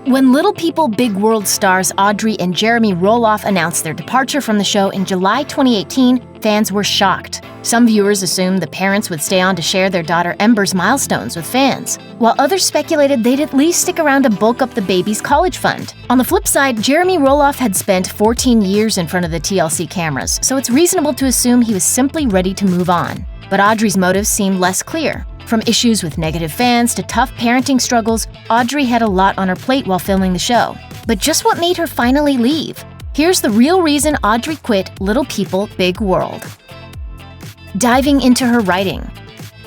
When Little People, Big World stars Audrey and Jeremy Roloff announced their departure from the show in July 2018, fans were shocked. Some viewers assumed the parents would stay on to share their daughter Ember's milestones with fans, while others speculated they'd at least stick around to bulk up the baby's college fund. On the flip side, Jeremy Roloff had spent 14 years in front of the TLC cameras, so it's reasonable to assume he was simply ready to move on. But Audrey's motives seemed less clear. From issues with negative fans to tough parenting struggles, Audrey had a lot on her plate while filming the show. But just what made her finally leave? Here's the real reason Audrey quit Little People, Big World. Diving into her writing.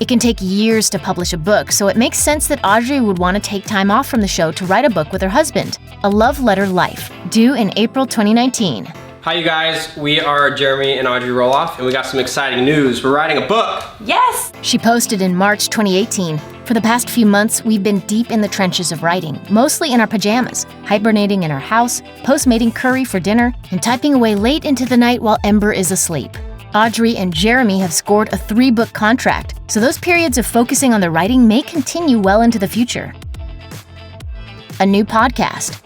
It can take years to publish a book, so it makes sense that Audrey would want to take time off from the show to write a book with her husband, A Love Letter Life, due in April 2019. Hi you guys, we are Jeremy and Audrey Roloff, and we got some exciting news. We're writing a book! Yes! She posted in March 2018. For the past few months, we've been deep in the trenches of writing, mostly in our pajamas, hibernating in our house, post-mating curry for dinner, and typing away late into the night while Ember is asleep. Audrey and Jeremy have scored a 3-book contract, so those periods of focusing on the writing may continue well into the future. A new podcast.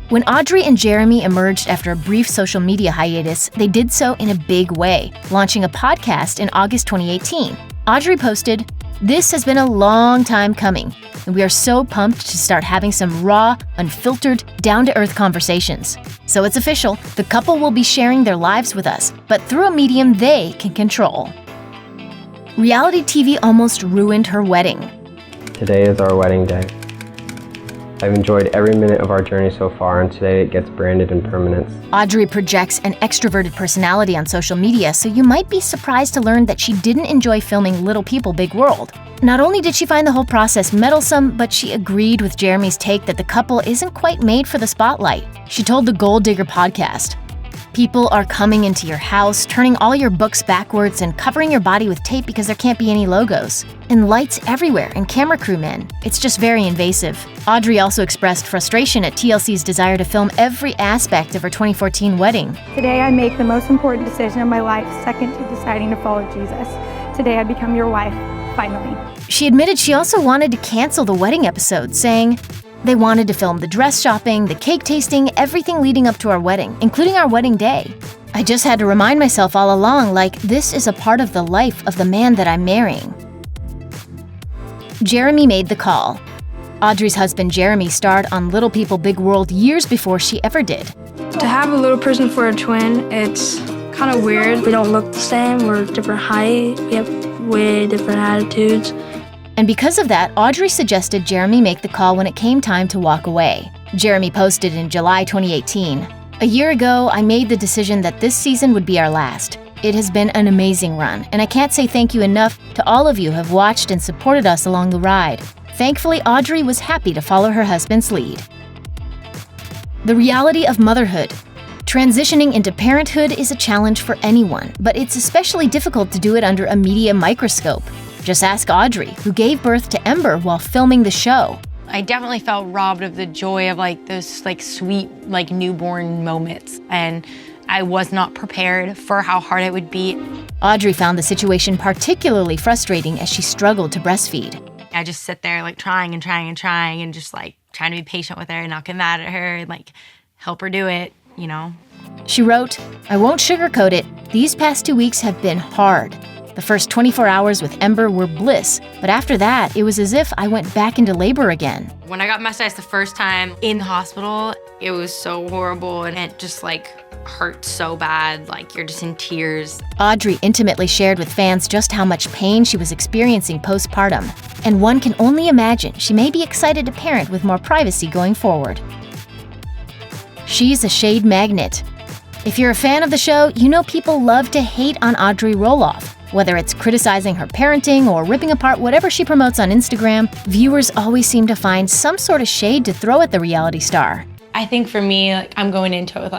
When Audrey and Jeremy emerged after a brief social media hiatus, they did so in a big way, launching a podcast in August 2018. Audrey posted, "This has been a long time coming, and we are so pumped to start having some raw, unfiltered, down-to-earth conversations. So it's official, the couple will be sharing their lives with us, but through a medium they can control." Reality TV almost ruined her wedding. Today is our wedding day. I've enjoyed every minute of our journey so far, and today it gets branded in permanence. Audrey projects an extroverted personality on social media, so you might be surprised to learn that she didn't enjoy filming Little People, Big World. Not only did she find the whole process meddlesome, but she agreed with Jeremy's take that the couple isn't quite made for the spotlight. She told the Gold Digger podcast, "People are coming into your house, turning all your books backwards and covering your body with tape because there can't be any logos. And lights everywhere and camera crew men. It's just very invasive." Audrey also expressed frustration at TLC's desire to film every aspect of her 2014 wedding. "Today I make the most important decision of my life, second to deciding to follow Jesus. Today I become your wife, finally." She admitted she also wanted to cancel the wedding episode, saying, "They wanted to film the dress shopping, the cake tasting, everything leading up to our wedding, including our wedding day. I just had to remind myself all along, like, this is a part of the life of the man that I'm marrying." Jeremy made the call. Audrey's husband Jeremy starred on Little People, Big World years before she ever did. To have a little person for a twin, it's kind of weird. We don't look the same, we're different height, we have way different attitudes. And because of that, Audrey suggested Jeremy make the call when it came time to walk away. Jeremy posted in July 2018, "A year ago, I made the decision that this season would be our last. It has been an amazing run, and I can't say thank you enough to all of you who have watched and supported us along the ride." Thankfully, Audrey was happy to follow her husband's lead. The reality of motherhood. Transitioning into parenthood is a challenge for anyone, but it's especially difficult to do it under a media microscope. Just ask Audrey, who gave birth to Ember while filming the show. I definitely felt robbed of the joy of those sweet newborn moments, and I was not prepared for how hard it would be. Audrey found the situation particularly frustrating as she struggled to breastfeed. I just sit there trying and just trying to be patient with her and not get mad at her and help her do it, you know. She wrote, "I won't sugarcoat it. These past 2 weeks have been hard. The first 24 hours with Ember were bliss, but after that, it was as if I went back into labor again." When I got messaged the first time in the hospital, it was so horrible and it just hurt so bad, you're just in tears. Audrey intimately shared with fans just how much pain she was experiencing postpartum, and one can only imagine she may be excited to parent with more privacy going forward. She's a shade magnet. If you're a fan of the show, you know people love to hate on Audrey Roloff. Whether it's criticizing her parenting or ripping apart whatever she promotes on Instagram, viewers always seem to find some sort of shade to throw at the reality star. I think for me, I'm going into it with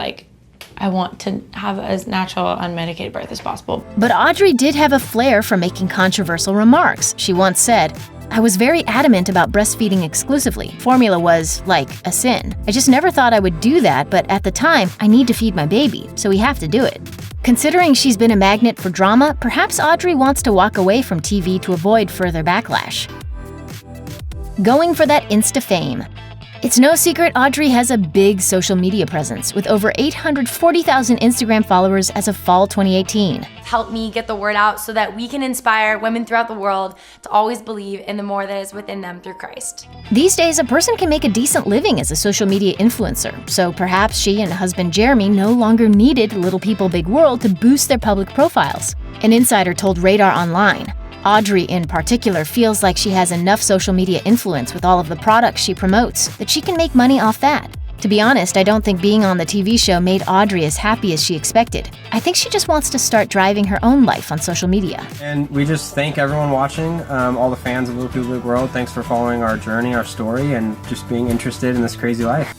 I want to have as natural, unmedicated birth as possible. But Audrey did have a flair for making controversial remarks. She once said, "I was very adamant about breastfeeding exclusively. Formula was, a sin. I just never thought I would do that, but at the time, I need to feed my baby, so we have to do it." Considering she's been a magnet for drama, perhaps Audrey wants to walk away from TV to avoid further backlash. Going for that Insta-fame. It's no secret Audrey has a big social media presence with over 840,000 Instagram followers as of fall 2018. Help me get the word out so that we can inspire women throughout the world to always believe in the more that is within them through Christ. These days, a person can make a decent living as a social media influencer, so perhaps she and husband Jeremy no longer needed Little People Big World to boost their public profiles. An insider told Radar Online, Audrey, in particular, feels like she has enough social media influence with all of the products she promotes that she can make money off that. To be honest, I don't think being on the TV show made Audrey as happy as she expected. I think she just wants to start driving her own life on social media. And we just thank everyone watching, all the fans of Little People Big World. Thanks for following our journey, our story, and just being interested in this crazy life.